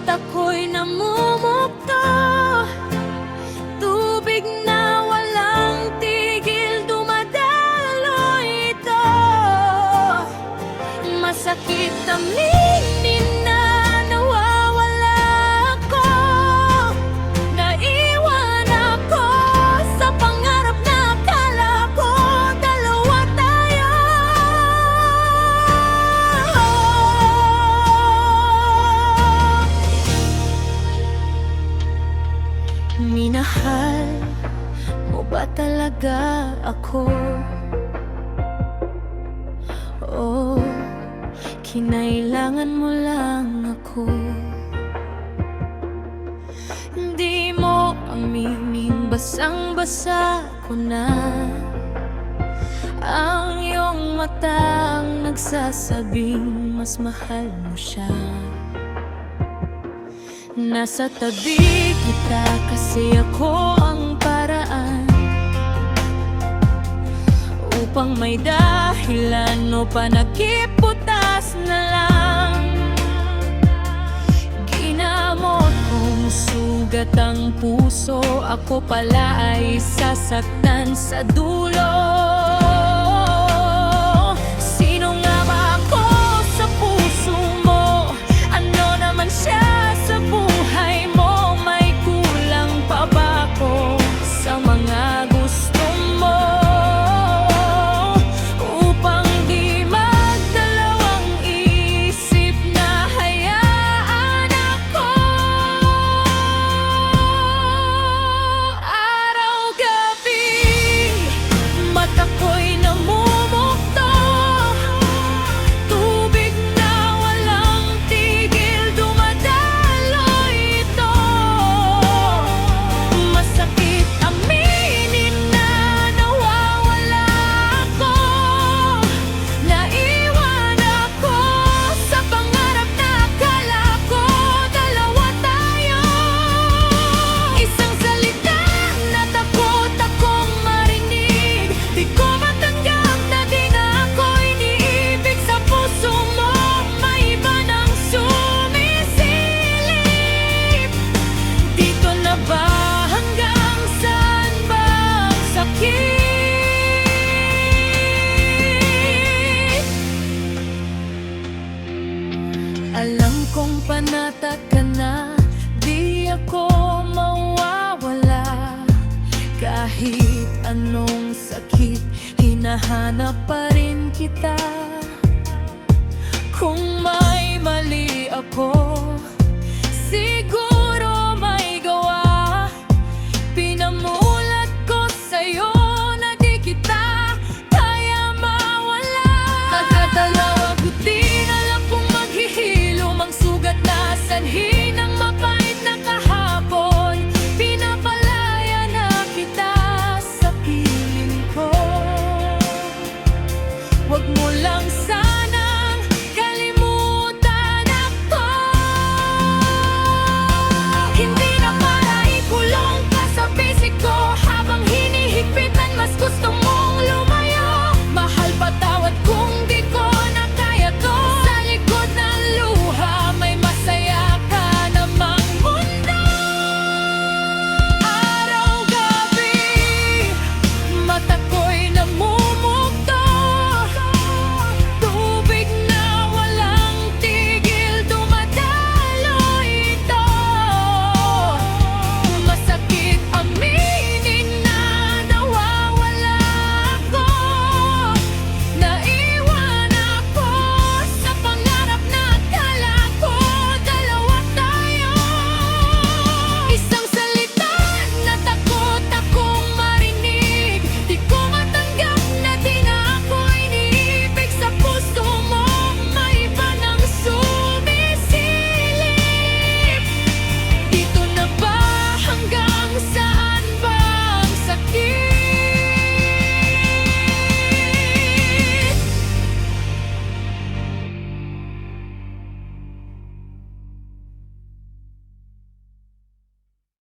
ako'y namumukto. Tubig na walang tigil, dumadaloy ito. Masakit aminin na nawawala ako. Naiwan ako sa pangarap na akala ko dalawa tayo. Minahal mo ba talaga ako? Oh, kinailangan mo lang ako. Hindi mo aminin, basang-basa ko na ang iyong matang nagsasabing mas mahal mo siya. Nasa tabi kita kasi ako ang paraan upang may dahilan o panakiputas na lang. Ginamot kong sugat ang puso, ako pala ay sasaktan sa dulo. Sino nga ba ako sa puso mo? Ano naman siya sa buhay mo? May kulang pa ba ako sa mga gusto mo? Upang di magdalawang isip na hayaan ako. Araw-gabi mata ko'y namumukto. Tubig na walang tigil, dumadaloy ito. Masakit aminin na nawawala ako. Naiwan ako sa pangarap na akala ko dalawa tayo. Isang salita na takot akong marinig. Di ko matanggap na di na ako iniibig. Sa puso mo may iba nang sumisilip. Dito na ba? Hanggang saan ba ang sakit? Alam kong panatag ka na, di ako mawawala. Kahit anong sakit, hinahanap pa rin kita. Kung may mali ako, siguro